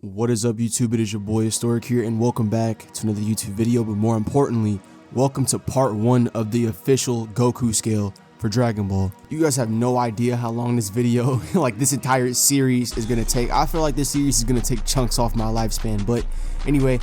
What is up, YouTube? It is your boy Historic here, and welcome back to another YouTube video, but more importantly, welcome to part 1 of the official Goku scale for Dragon Ball. You guys have no idea how long this video, like this entire series is gonna take. I feel like this series is gonna take chunks off my lifespan, but anyway,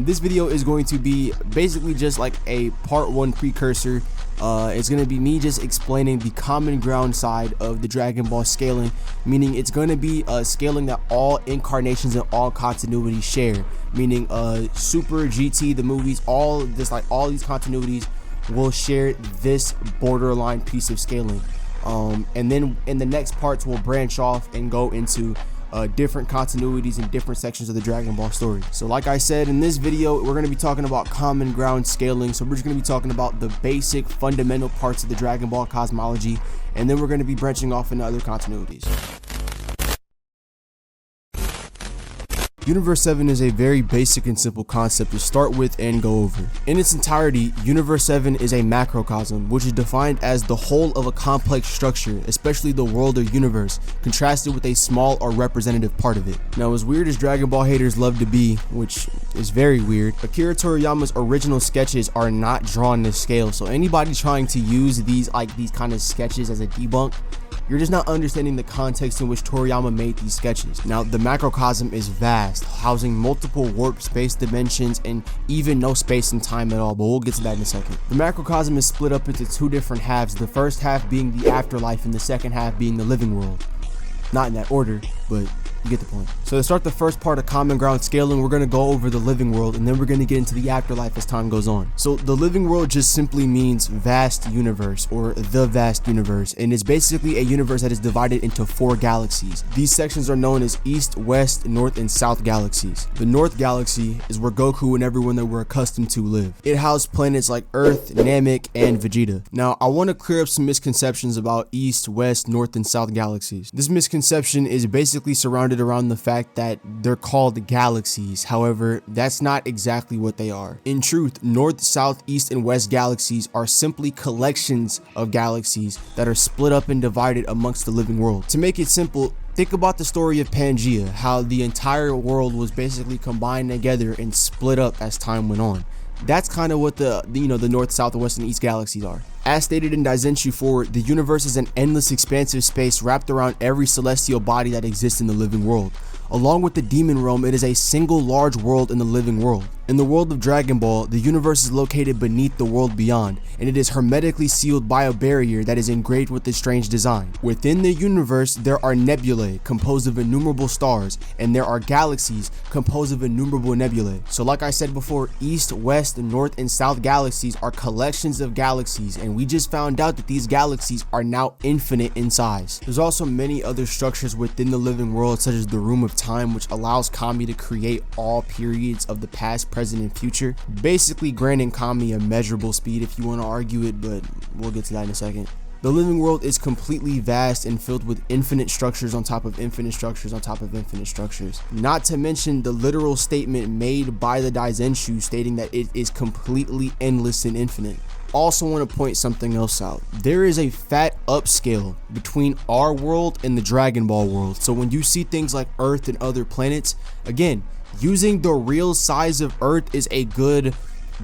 this video is going to be basically just like a part 1 precursor. It's going to be me just explaining the common ground side of the Dragon Ball scaling, meaning it's going to be scaling that all incarnations and all continuities share, meaning Super, GT, the movies, all these continuities will share this borderline piece of scaling. And then in the next parts we'll branch off and go into different continuities and different sections of the Dragon Ball story. So like I said, in this video we're going to be talking about common ground scaling. So we're just going to be talking about the basic fundamental parts of the Dragon Ball cosmology, and then we're going to be branching off into other continuities. Universe 7 is a very basic and simple concept to start with and go over. In its entirety, Universe 7 is a macrocosm, which is defined as the whole of a complex structure, especially the world or universe, contrasted with a small or representative part of it. Now, as weird as Dragon Ball haters love to be, which is very weird, Akira Toriyama's original sketches are not drawn to scale, so anybody trying to use these kind of sketches as a debunk, you're just not understanding the context in which Toriyama made these sketches. Now, the macrocosm is vast, housing multiple warp space dimensions and even no space and time at all, but we'll get to that in a second. The macrocosm is split up into 2 different halves, the first half being the afterlife and the second half being the living world. Not in that order, but you get the point. So to start the first part of common ground scaling, we're going to go over the living world, and then we're going to get into the afterlife as time goes on. So the living world just simply means vast universe, or the vast universe, and it's basically a universe that is divided into 4 galaxies. These sections are known as East, West, North, and South galaxies. The North galaxy is where Goku and everyone that we're accustomed to live. It houses planets like Earth, Namek, and Vegeta. Now, I want to clear up some misconceptions about East, West, North, and South galaxies. This misconception is basically surrounded around the fact that they're called galaxies. However, that's not exactly what they are. In truth, North, South, East, and West galaxies are simply collections of galaxies that are split up and divided amongst the living world. To make it simple, think about the story of Pangea, how the entire world was basically combined together and split up as time went on. That's kind of what the North, South, West, and East galaxies are. As stated in Daizenshu 4, the universe is an endless expansive space wrapped around every celestial body that exists in the living world. Along with the demon realm, it is a single large world in the living world. In the world of Dragon Ball, the universe is located beneath the world beyond, and it is hermetically sealed by a barrier that is engraved with a strange design. Within the universe, there are nebulae composed of innumerable stars, and there are galaxies composed of innumerable nebulae. So like I said before, East, West, North, and South galaxies are collections of galaxies, and we just found out that these galaxies are now infinite in size. There's also many other structures within the living world, such as the Room of Time, which allows Kami to create all periods of the past, present, and future, basically granting Kami a measurable speed if you want to argue it, but we'll get to that in a second. The living world is completely vast and filled with infinite structures on top of infinite structures on top of infinite structures. Not to mention the literal statement made by the Daizenshu stating that it is completely endless and infinite. Also want to point something else out. There is a fat upscale between our world and the Dragon Ball world. So when you see things like Earth and other planets, again, using the real size of Earth is a good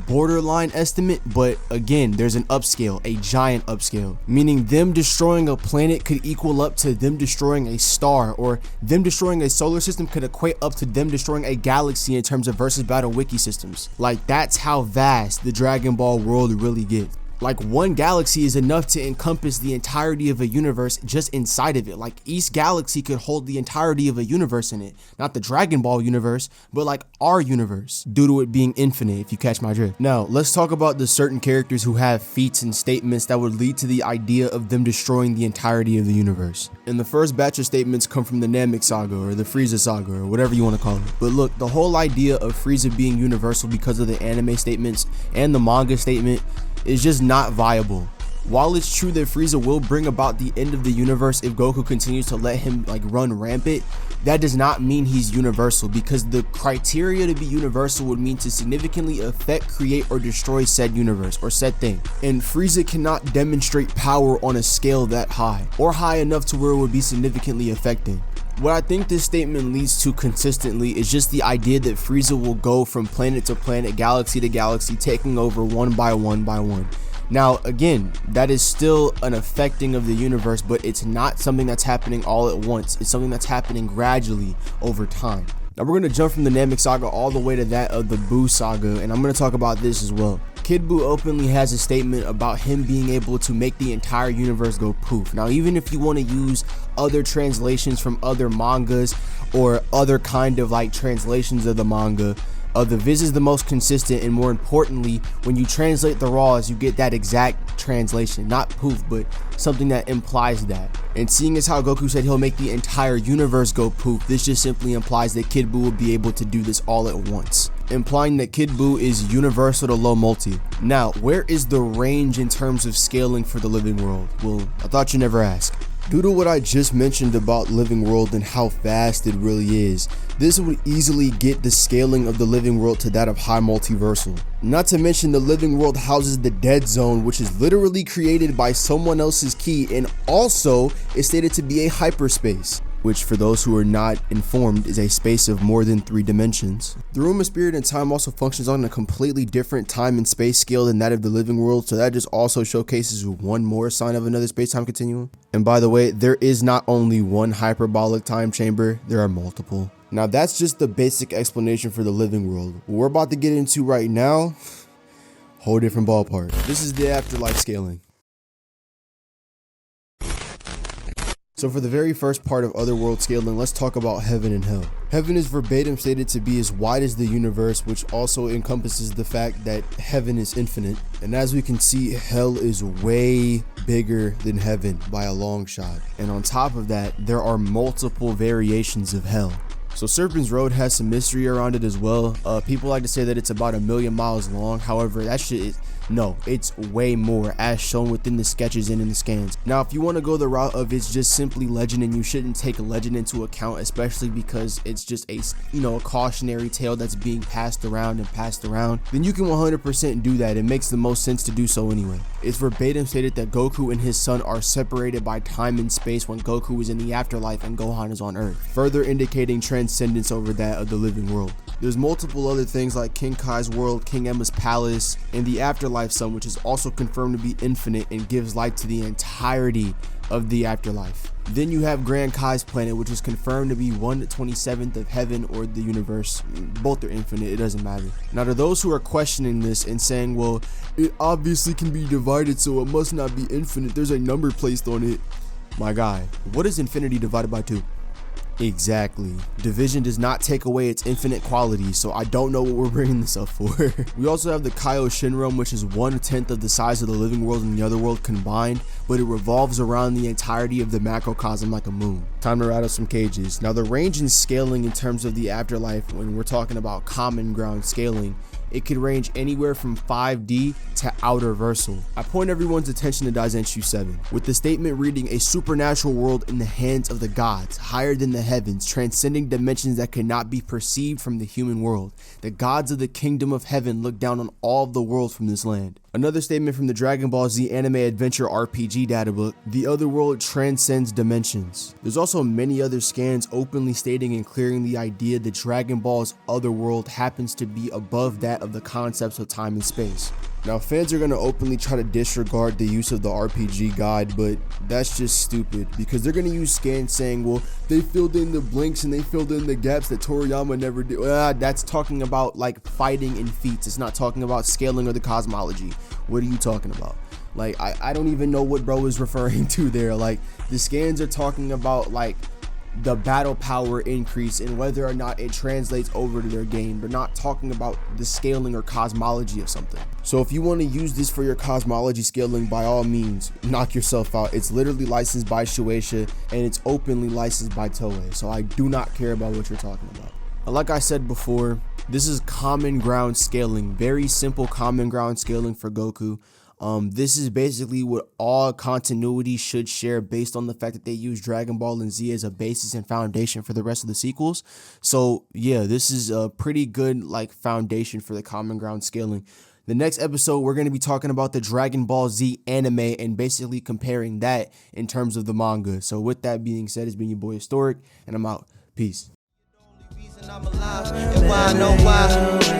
borderline estimate, but again, there's an upscale, a giant upscale, meaning them destroying a planet could equal up to them destroying a star, or them destroying a solar system could equate up to them destroying a galaxy in terms of versus battle wiki systems. Like, that's how vast the Dragon Ball world really gets. Like, one galaxy is enough to encompass the entirety of a universe just inside of it. Like, East Galaxy could hold the entirety of a universe in it. Not the Dragon Ball universe, but like our universe, due to it being infinite, if you catch my drift. Now, let's talk about the certain characters who have feats and statements that would lead to the idea of them destroying the entirety of the universe. And the first batch of statements come from the Namek saga, or the Frieza saga, or whatever you want to call it. But look, the whole idea of Frieza being universal because of the anime statements and the manga statement is just not viable. While it's true that Frieza will bring about the end of the universe if Goku continues to let him run rampant, that does not mean he's universal, because the criteria to be universal would mean to significantly affect, create, or destroy said universe or said thing. And Frieza cannot demonstrate power on a scale that high, or high enough to where it would be significantly affecting. What I think this statement leads to consistently is just the idea that Frieza will go from planet to planet, galaxy to galaxy, taking over one by one by one. Now, again, that is still an affecting of the universe, but it's not something that's happening all at once. It's something that's happening gradually over time. Now, we're going to jump from the Namek saga all the way to that of the Buu saga, and I'm going to talk about this as well. Kid Buu openly has a statement about him being able to make the entire universe go poof. Now, even if you want to use other translations from other mangas or other kind of like translations of the manga, the Viz is the most consistent, and more importantly, when you translate the raws, you get that exact translation, not poof, but something that implies that. And seeing as how Goku said he'll make the entire universe go poof, this just simply implies that Kid Buu will be able to do this all at once, implying that Kid Buu is universal to low multi. Now, where is the range in terms of scaling for the living world? Well, I thought you'd never ask. Due to what I just mentioned about living world and how vast it really is, this would easily get the scaling of the living world to that of high multiversal. Not to mention the living world houses the dead zone, which is literally created by someone else's key and also is stated to be a hyperspace, which for those who are not informed is a space of more than 3 dimensions. The Room of Spirit and Time also functions on a completely different time and space scale than that of the living world, so that just also showcases one more sign of another space-time continuum. And by the way, there is not only one hyperbolic time chamber, there are multiple. Now that's just the basic explanation for the living world. What we're about to get into right now, whole different ballpark. This is the afterlife scaling. So for the very first part of otherworld scaling, let's talk about heaven and hell. Heaven is verbatim stated to be as wide as the universe, which also encompasses the fact that heaven is infinite. And as we can see, hell is way bigger than heaven by a long shot. And on top of that, there are multiple variations of hell. So Serpent's Road has some mystery around it as well. People like to say that it's about 1,000,000 miles long. However, that shit is, no, it's way more, as shown within the sketches and in the scans. Now, if you want to go the route of it's just simply legend, and you shouldn't take legend into account, especially because it's just a, a cautionary tale that's being passed around, then you can 100% do that. It makes the most sense to do so anyway. It's verbatim stated that Goku and his son are separated by time and space when Goku is in the afterlife and Gohan is on Earth, further indicating transcendence over that of the living world. There's multiple other things like King Kai's world, King Emma's palace, and the afterlife sun, which is also confirmed to be infinite and gives life to the entirety of the afterlife. Then you have Grand Kai's planet, which is confirmed to be 1/27th of heaven or the universe. Both are infinite, it doesn't matter. Now, to those who are questioning this and saying, well, it obviously can be divided, so it must not be infinite, there's a number placed on it. My guy, what is infinity divided by 2? Exactly. Division does not take away its infinite quality, so I don't know what we're bringing this up for. We also have the Kaioshin realm, which is 1/10 of the size of the living world and the other world combined, but it revolves around the entirety of the macrocosm like a moon. Time to rattle some cages. Now, the range in scaling in terms of the afterlife, when we're talking about common ground scaling, it could range anywhere from 5D to outerversal. I point everyone's attention to Daizenshu 7, with the statement reading, a supernatural world in the hands of the gods, higher than the heavens, transcending dimensions that cannot be perceived from the human world. The gods of the kingdom of heaven look down on all of the world from this land. Another statement from the Dragon Ball Z anime adventure RPG databook, the other world transcends dimensions. There's also many other scans openly stating and clearing the idea that Dragon Ball's other world happens to be above that of the concepts of time and space. Now, fans are going to openly try to disregard the use of the RPG guide, but that's just stupid because they're going to use scans saying, well, they filled in the blinks and they filled in the gaps that Toriyama never did. That's talking about like fighting and feats. It's not talking about scaling or the cosmology. What are you talking about? Like, I don't even know what bro is referring to there. Like, the scans are talking about like the battle power increase and whether or not it translates over to their game. They're not talking about the scaling or cosmology of something. So if you want to use this for your cosmology scaling, by all means, knock yourself out. It's literally licensed by Shueisha and it's openly licensed by Toei. So I do not care about what you're talking about. Like I said before, this is common ground scaling, very simple common ground scaling for Goku. This is basically what all continuity should share based on the fact that they use Dragon Ball and Z as a basis and foundation for the rest of the sequels. So yeah, this is a pretty good like foundation for the common ground scaling. The next episode, we're going to be talking about the Dragon Ball Z anime and basically comparing that in terms of the manga. So with that being said, it's been your boy Historic, and I'm out. Peace. I'm alive, and why I know why.